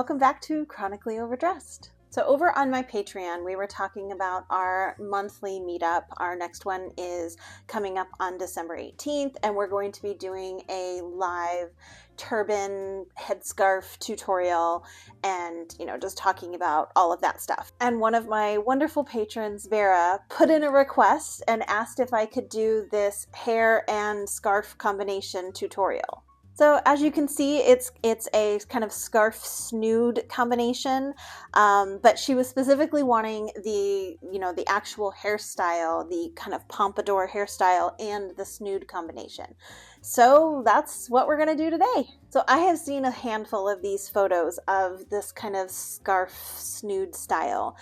welcome back to Chronically Overdressed. So over on my Patreon, we were talking about our monthly meetup. Our next one is coming up on December 18th, and we're going to be doing a live turban headscarf tutorial and, just talking about all of that stuff. And one of my wonderful patrons, Vera, put in a request and asked if I could do this hair and scarf combination tutorial. So as you can see, it's a kind of Scarf-Snood combination, but she was specifically wanting the actual hairstyle, the kind of Pompadour hairstyle and the snood combination. So that's what we're going to do today. So I have seen a handful of these photos of this kind of Scarf-Snood style.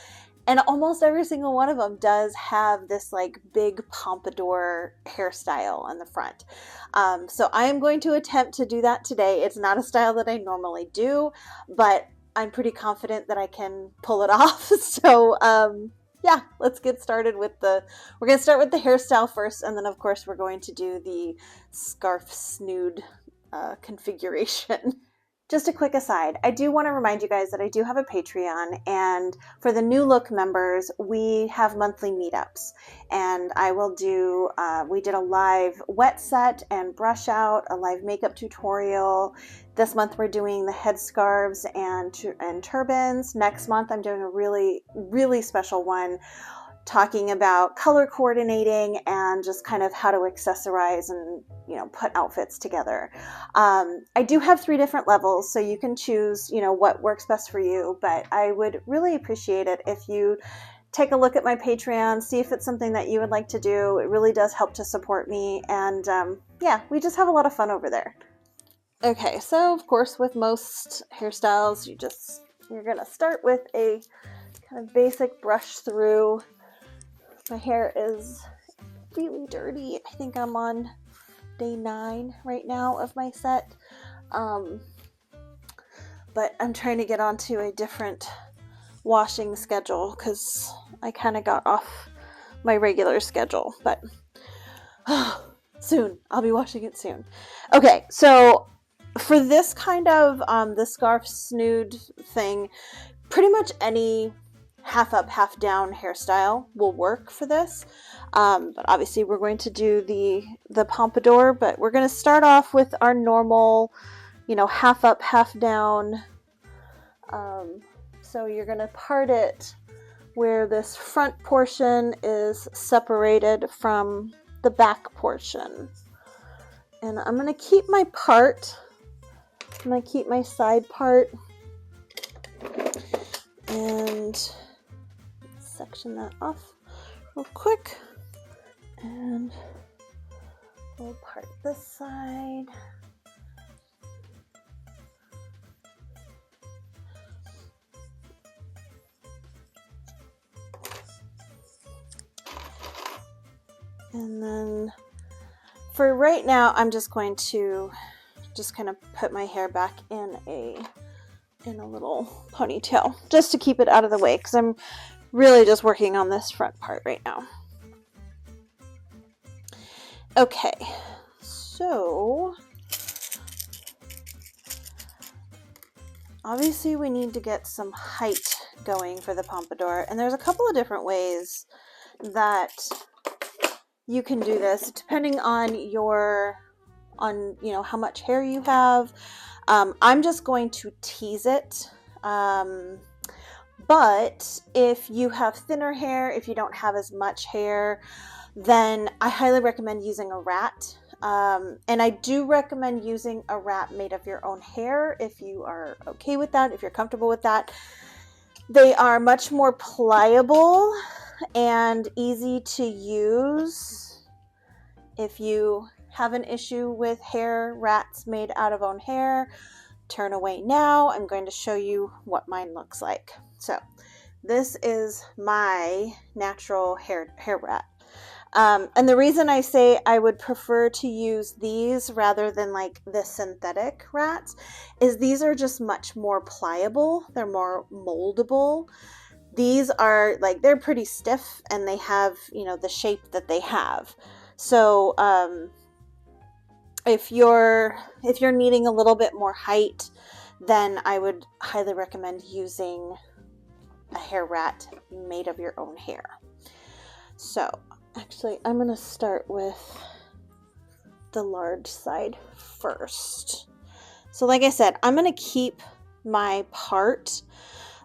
And almost every single one of them does have this like big pompadour hairstyle on the front. So I am going to attempt to do that today. It's not a style that I normally do, but I'm pretty confident that I can pull it off. So yeah, let's get started with we're going to start with the hairstyle first. And then of course we're going to do the Scarf-Snood configuration. Just a quick aside, I do want to remind you guys that I do have a Patreon, and for the new look members, we have monthly meetups, and I will do, we did a live wet set and brush out, a live makeup tutorial. This month we're doing the headscarves and turbans. Next month I'm doing a really, really special one talking about color coordinating and just kind of how to accessorize and put outfits together. I do have 3 different levels, so you can choose what works best for you, but I would really appreciate it if you take a look at my Patreon, see if it's something that you would like to do. It really does help to support me, and yeah, we just have a lot of fun over there. Okay, so of course with most hairstyles you're gonna start with a kind of basic brush through. My hair is really dirty. I think I'm on day 9 right now of my set. But I'm trying to get onto a different washing schedule because I kind of got off my regular schedule. But soon. I'll be washing it soon. Okay, so for this kind of the Scarf-Snood thing, pretty much any half up, half down hairstyle will work for this. But obviously we're going to do the pompadour, but we're going to start off with our normal, half up, half down. So you're going to part it where this front portion is separated from the back portion. And I'm going to keep my part. I'm going to keep my side part. And section that off real quick, and we'll part this side. And then for right now, I'm just going to kind of put my hair back in a little ponytail just to keep it out of the way, because I'm really just working on this front part right now. Okay, so obviously we need to get some height going for the pompadour, and there's a couple of different ways that you can do this depending on how much hair you have. I'm just going to tease it. But if you have thinner hair, if you don't have as much hair, then I highly recommend using a rat. And I do recommend using a rat made of your own hair if you are okay with that, if you're comfortable with that. They are much more pliable and easy to use. If you have an issue with hair rats made out of own hair, turn away now. I'm going to show you what mine looks like. So this is my natural hair rat. And the reason I say I would prefer to use these rather than like the synthetic rats is these are just much more pliable. They're more moldable. These are like, they're pretty stiff and they have, the shape that they have. So if you're needing a little bit more height, then I would highly recommend using a hair rat made of your own hair. So actually, I'm going to start with the large side first. So like I said, I'm going to keep my part.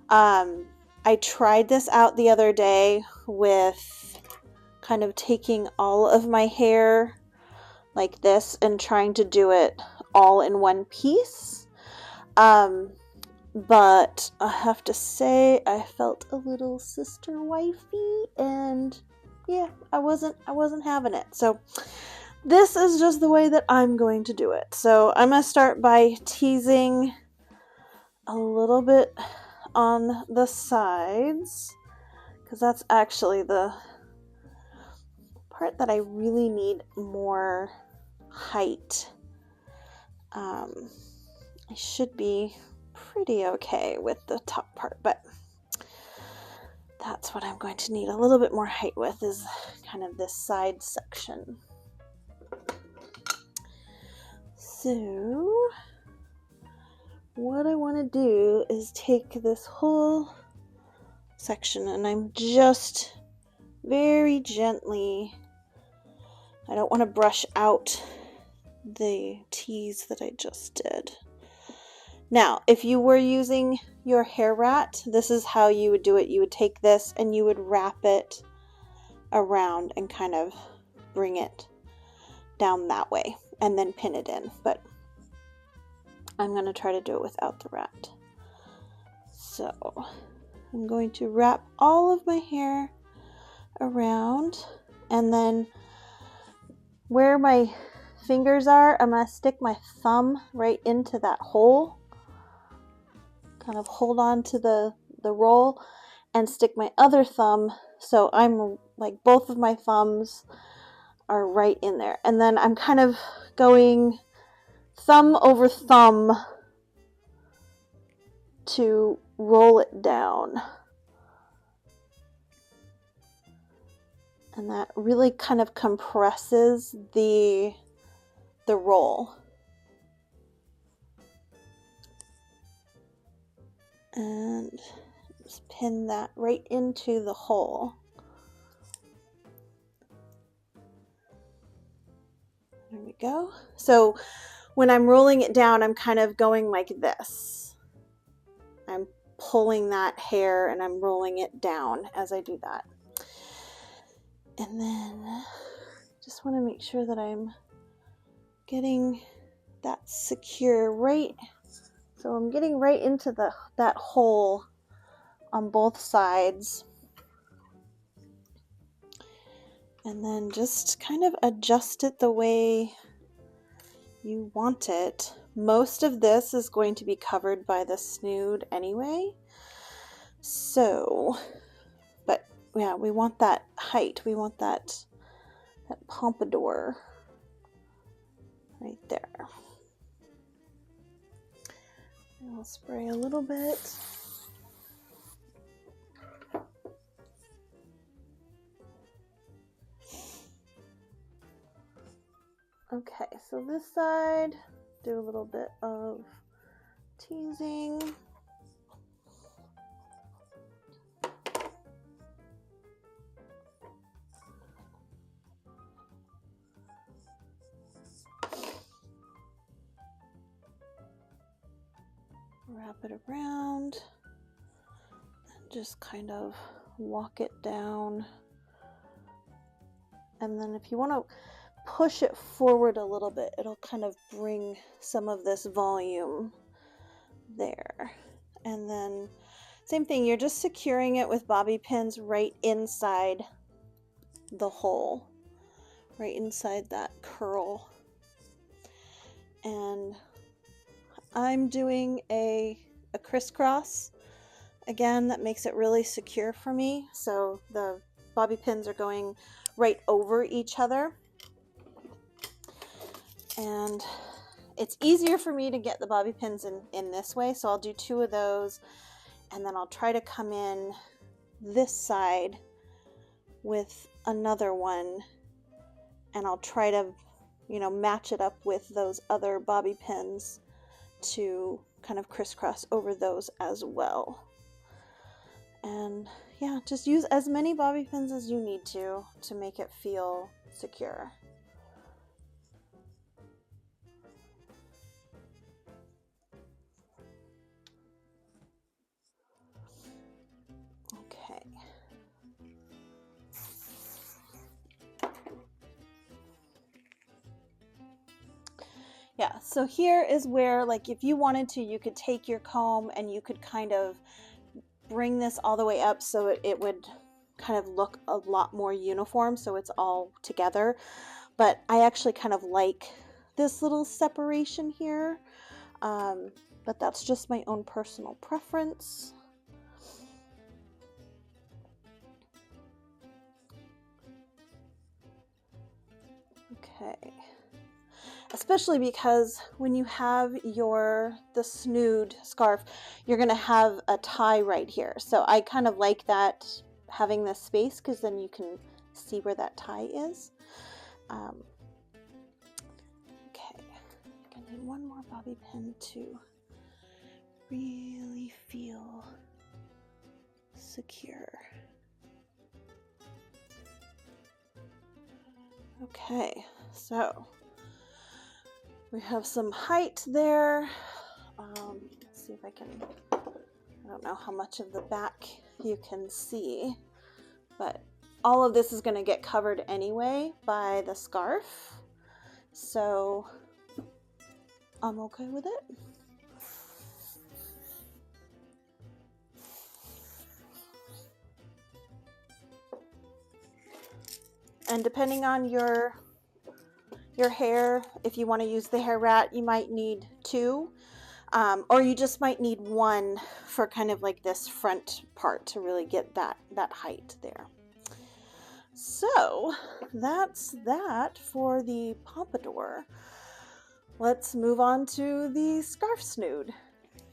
I tried this out the other day with kind of taking all of my hair like this and trying to do it all in one piece. But I have to say I felt a little sister wifey, and yeah, I wasn't having it. So this is just the way that I'm going to do it. So I'm going to start by teasing a little bit on the sides, because that's actually the part that I really need more height. I should be pretty okay with the top part, but that's what I'm going to need a little bit more height with, is kind of this side section. So what I want to do is take this whole section, and I'm just very gently, I don't want to brush out the tease that I just did. Now, if you were using your hair rat, this is how you would do it. You would take this and you would wrap it around and kind of bring it down that way and then pin it in. But I'm going to try to do it without the rat. So I'm going to wrap all of my hair around, and then where my fingers are, I'm going to stick my thumb right into that hole, kind of hold on to the roll, and stick my other thumb, so I'm like both of my thumbs are right in there, and then I'm kind of going thumb over thumb to roll it down. And that really kind of compresses the roll. And just pin that right into the hole. There we go. So when I'm rolling it down, I'm kind of going like this. I'm pulling that hair and I'm rolling it down as I do that. And then just want to make sure that I'm getting that secure right. So I'm getting right into that hole on both sides. And then just kind of adjust it the way you want it. Most of this is going to be covered by the snood anyway. So, but yeah, we want that height. We want that pompadour right there. I'll spray a little bit. Okay, so this side, do a little bit of teasing. Wrap it around and just kind of walk it down. And then if you want to push it forward a little bit, it'll kind of bring some of this volume there. And then same thing, you're just securing it with bobby pins right inside the hole, right inside that curl. And I'm doing a crisscross. Again, that makes it really secure for me. So the bobby pins are going right over each other. And it's easier for me to get the bobby pins in this way. So I'll do 2 of those, and then I'll try to come in this side with another one, and I'll try to, match it up with those other bobby pins to kind of crisscross over those as well. And yeah, just use as many bobby pins as you need to make it feel secure. Okay. Yeah, so here is where, like, if you wanted to, you could take your comb and you could kind of bring this all the way up so it would kind of look a lot more uniform, so it's all together. But I actually kind of like this little separation here, but that's just my own personal preference. Okay. Especially because when you have the snood scarf, you're going to have a tie right here. So I kind of like that, having this space, because then you can see where that tie is. Okay, I need one more bobby pin to really feel secure. Okay, so we have some height there. Let's see if I can, I don't know how much of the back you can see, but all of this is going to get covered anyway by the scarf, so I'm okay with it. And depending on your hair, if you want to use the hair rat, you might need 2, or you just might need 1 for kind of like this front part to really get that height there. So that's that for the pompadour. Let's move on to the Scarf-Snood.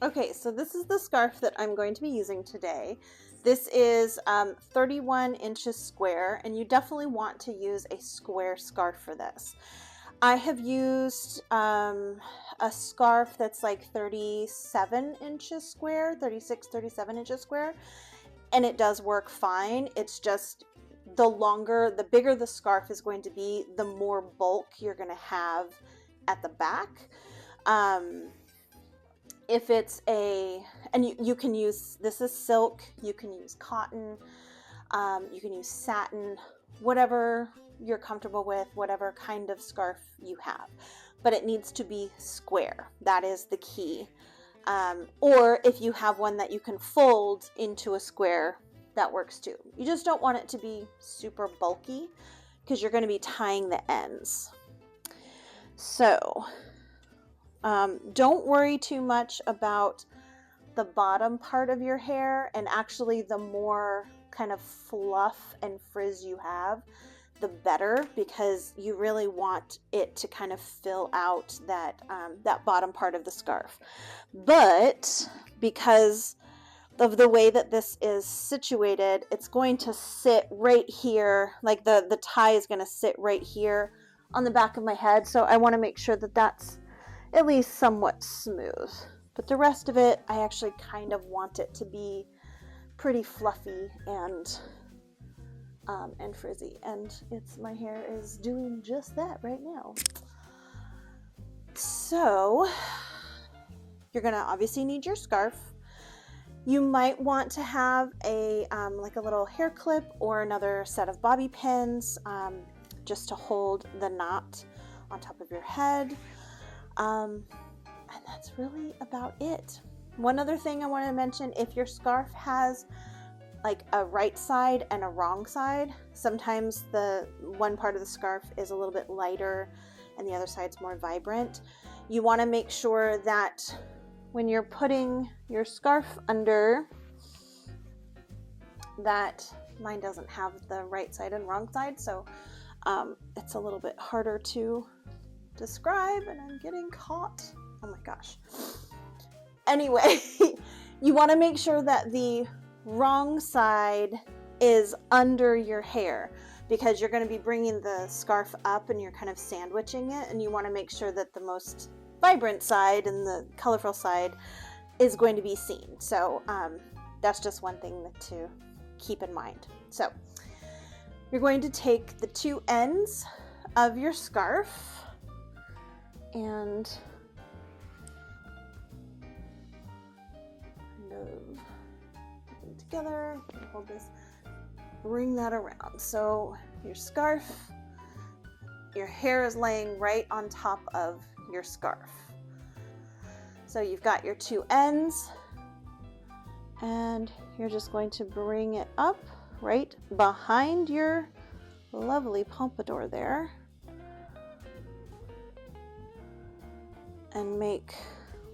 Okay, so this is the scarf that I'm going to be using today. This is 31 inches square, and you definitely want to use a square scarf for this. I have used a scarf that's like 37 inches square, 36, 37 inches square, and it does work fine. It's just the bigger the scarf is going to be, the more bulk you're going to have at the back. If it's and you can use, this is silk, you can use cotton, you can use satin, whatever you're comfortable with, whatever kind of scarf you have, but it needs to be square. That is the key. Or if you have one that you can fold into a square, that works too. You just don't want it to be super bulky because you're going to be tying the ends. So don't worry too much about the bottom part of your hair, and actually the more kind of fluff and frizz you have, the better, because you really want it to kind of fill out that bottom part of the scarf. But because of the way that this is situated, it's going to sit right here, like the tie is going to sit right here on the back of my head, so I want to make sure that that's at least somewhat smooth. But the rest of it, I actually kind of want it to be pretty fluffy and frizzy, and my hair is doing just that right now. So you're gonna obviously need your scarf. You might want to have like a little hair clip or another set of bobby pins, just to hold the knot on top of your head. And that's really about it. One other thing I want to mention, if your scarf has like a right side and a wrong side, sometimes the one part of the scarf is a little bit lighter and the other side's more vibrant. You want to make sure that when you're putting your scarf under, that mine doesn't have the right side and wrong side, so it's a little bit harder to describe, and I'm getting caught. Oh my gosh. Anyway, you want to make sure that the wrong side is under your hair, because you're going to be bringing the scarf up and you're kind of sandwiching it, and you want to make sure that the most vibrant side and the colorful side is going to be seen. So that's just one thing to keep in mind. So you're going to take the two ends of your scarf and kind of put them together. Hold this, bring that around. So your scarf, your hair is laying right on top of your scarf. So you've got your two ends, and you're just going to bring it up right behind your lovely pompadour there and make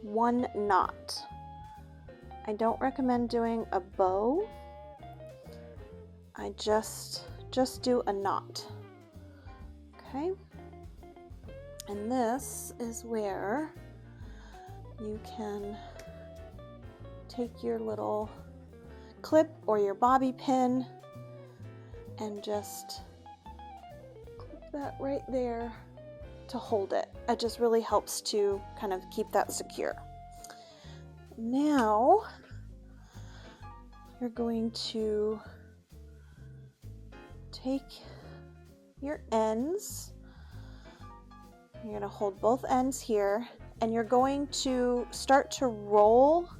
one knot. I don't recommend doing a bow. I just do a knot. Okay? And this is where you can take your little clip or your bobby pin and just clip that right there to hold it. It just really helps to kind of keep that secure. Now you're going to take your ends, you're going to hold both ends here, and you're going to start to roll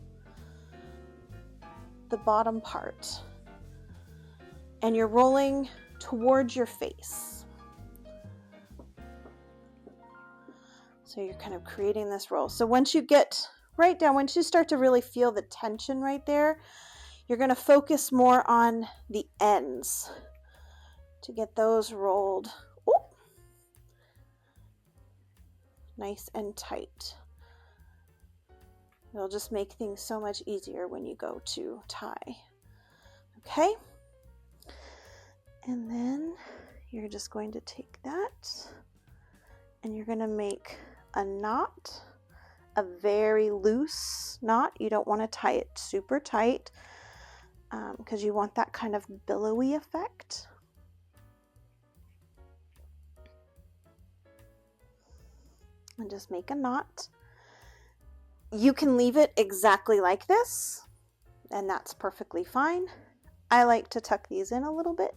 the bottom part, and you're rolling towards your face. So you're kind of creating this roll. So once you get right down, once you start to really feel the tension right there, you're going to focus more on the ends to get those rolled nice and tight. It'll just make things so much easier when you go to tie. Okay? And then you're just going to take that and you're going to make a knot, a very loose knot. You don't want to tie it super tight because you want that kind of billowy effect. And just make a knot. You can leave it exactly like this, and that's perfectly fine. I like to tuck these in a little bit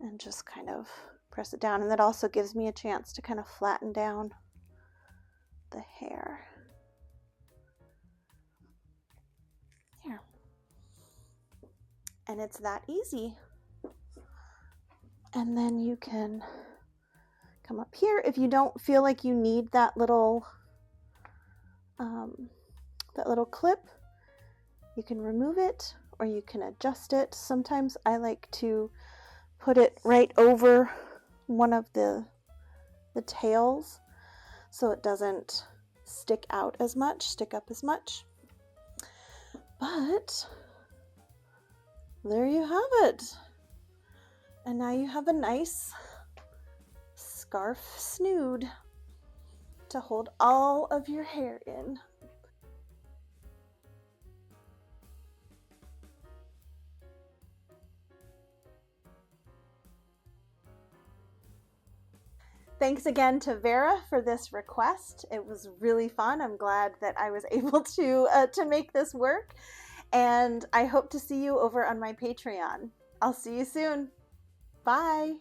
and just kind of press it down, and that also gives me a chance to kind of flatten down the hair. Here. And it's that easy. And then you can come up here. If you don't feel like you need that little clip, you can remove it or you can adjust it. Sometimes I like to put it right over one of the tails so it doesn't stick up as much. But there you have it. And now you have a nice Scarf-Snood to hold all of your hair in. Thanks again to Vera for this request. It was really fun. I'm glad that I was able to make this work, and I hope to see you over on my Patreon. I'll see you soon. Bye.